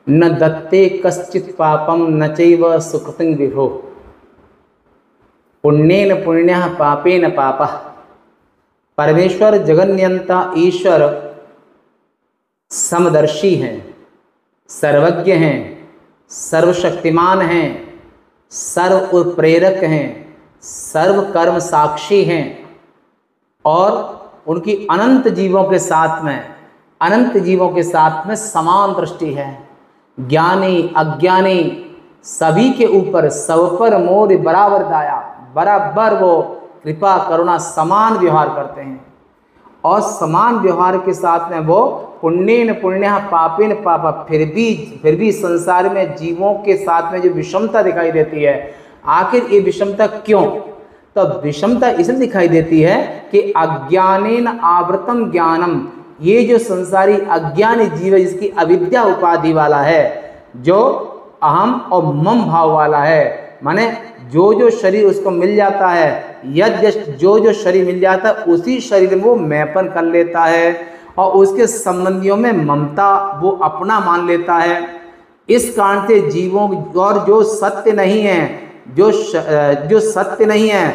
न दत्ते कश्चित् पापम न चैव सुकृतं विभो, पुण्येन पुण्यः पापेन पापः। परमेश्वर जगन्नियंता ईश्वर समदर्शी हैं, सर्वज्ञ हैं, सर्वशक्तिमान हैं, सर्व प्रेरक हैं, सर्व कर्म साक्षी हैं और उनकी अनंत जीवों के साथ में समान दृष्टि है। ज्ञानी अज्ञानी सभी के ऊपर सब पर मोर बराबर दाया, बराबर वो कृपा करुणा समान व्यवहार करते हैं और समान व्यवहार के साथ में वो पुण्येन पुण्यः पापेन पापः, फिर भी संसार में जीवों के साथ में जो विषमता दिखाई देती है, आखिर ये विषमता क्यों? तो विषमता इसलिए दिखाई देती है कि अज्ञानेन आवृतम ज्ञानम, ये जो संसारी अज्ञानी जीव जिसकी अविद्या उपाधि वाला है, जो अहम और मम भाव वाला है, माने जो शरीर उसको मिल जाता है, जो शरीर मिल जाता है उसी शरीर में वो मैपन कर लेता है और उसके संबंधियों में ममता वो अपना मान लेता है। इस कारण से जीवों और जो सत्य नहीं है, जो सत्य नहीं है,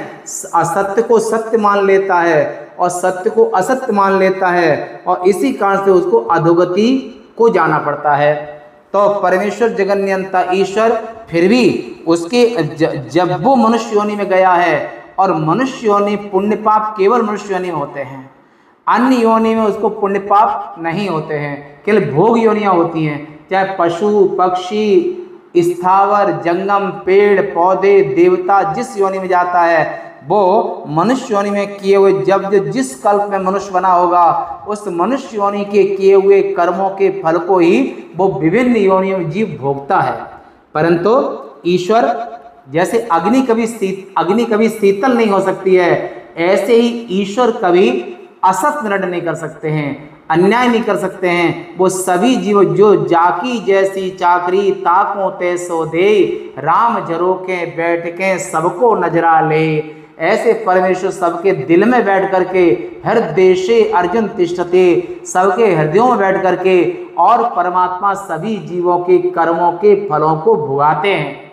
असत्य को सत्य मान लेता है और सत्य को असत्य मान लेता है और इसी कारण से उसको अधोगति को जाना पड़ता है। तो परमेश्वर जगन्नियंता ईश्वर फिर भी उसके जब वो मनुष्य योनि में गया है, और मनुष्य योनि पुण्य पाप केवल मनुष्य योनि में होते हैं, अन्य योनि में उसको पुण्य पाप नहीं होते हैं, केवल भोग योनियां होती हैं। चाहे पशु पक्षी स्थावर जंगम पेड़ पौधे देवता जिस योनि में जाता है, वो मनुष्य योनि में किए हुए जब जिस कल्प में मनुष्य बना होगा उस मनुष्य योनि के किए हुए कर्मों के फल को ही वो विभिन्न योनियों में जीव भोगता है। परंतु ईश्वर जैसे अग्नि कभी शीतल नहीं हो सकती है, ऐसे ही ईश्वर कभी असत निर्णय नहीं कर सकते हैं, अन्याय नहीं कर सकते हैं। वो सभी जीव जो जाकी जैसी चाकरी ताकों ते सो दे, राम झरोके बैठ के सबको नजरा ले, ऐसे परमेश्वर सबके दिल में बैठ करके हृदय अर्जुन तिष्ठते, सबके हृदयों में बैठ करके और परमात्मा सभी जीवों के कर्मों के फलों को भुगाते हैं।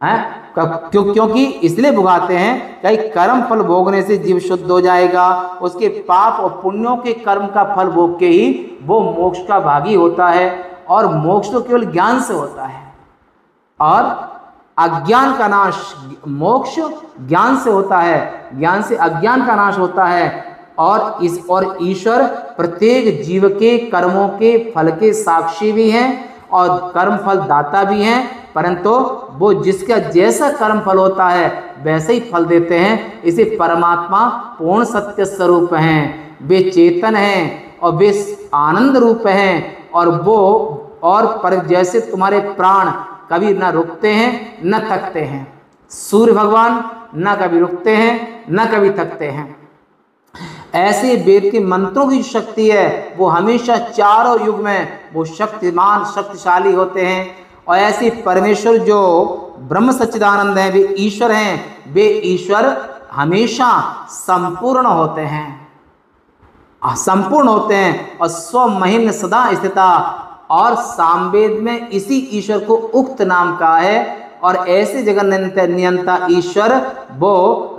क्योंकि इसलिए भुगाते हैं कि कर्म फल भोगने से जीव शुद्ध हो जाएगा, उसके पाप और पुण्यों के कर्म का फल भोग के ही वो मोक्ष का भागी होता है। और मोक्ष तो केवल ज्ञान से होता है और अज्ञान का नाश, मोक्ष ज्ञान से होता है, ज्ञान से अज्ञान का नाश होता है। और ईश्वर प्रत्येक जीव के कर्मों के फल के साक्षी भी हैं और कर्म फल दाता भी हैं, परंतु वो जिसका जैसा कर्म फल होता है वैसे ही फल देते हैं। इसे परमात्मा पूर्ण सत्य स्वरूप हैं, वे चेतन हैं और वे आनंद रूप हैं और वो और पर जैसे तुम्हारे प्राण कभी न रुकते हैं न थकते हैं, सूर्य भगवान न कभी रुकते हैं न कभी थकते हैं, ऐसे वेद के मंत्रों की शक्ति है वो हमेशा चारों युग में वो शक्तिशाली होते हैं। और ऐसे परमेश्वर जो ब्रह्म सच्चिदानंद हैं, वे ईश्वर हैं, वे ईश्वर हमेशा संपूर्ण होते हैं और स्वमहिम्न सदा स्थिता। और सामवेद में इसी ईश्वर को उक्त नाम कहा है। और ऐसे जगत नियंता ईश्वर वो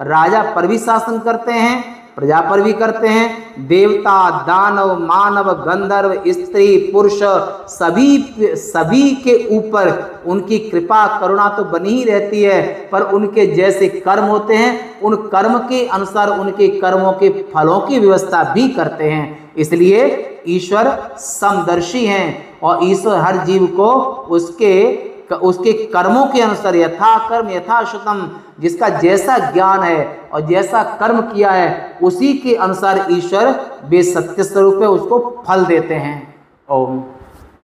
राजा पर भी शासन करते हैं, प्रजा पर भी करते हैं, देवता दानव मानव गंधर्व स्त्री पुरुष सभी के ऊपर उनकी कृपा करुणा तो बनी ही रहती है, पर उनके जैसे कर्म होते हैं उन कर्म के अनुसार उनके कर्मों के फलों की व्यवस्था भी करते हैं। इसलिए ईश्वर समदर्शी हैं और ईश्वर हर जीव को उसके कर्मों के अनुसार यथा कर्म यथा श्रुतम, जिसका जैसा ज्ञान है और जैसा कर्म किया है उसी के अनुसार ईश्वर वे सत्य स्वरूप है उसको फल देते हैं। ओम।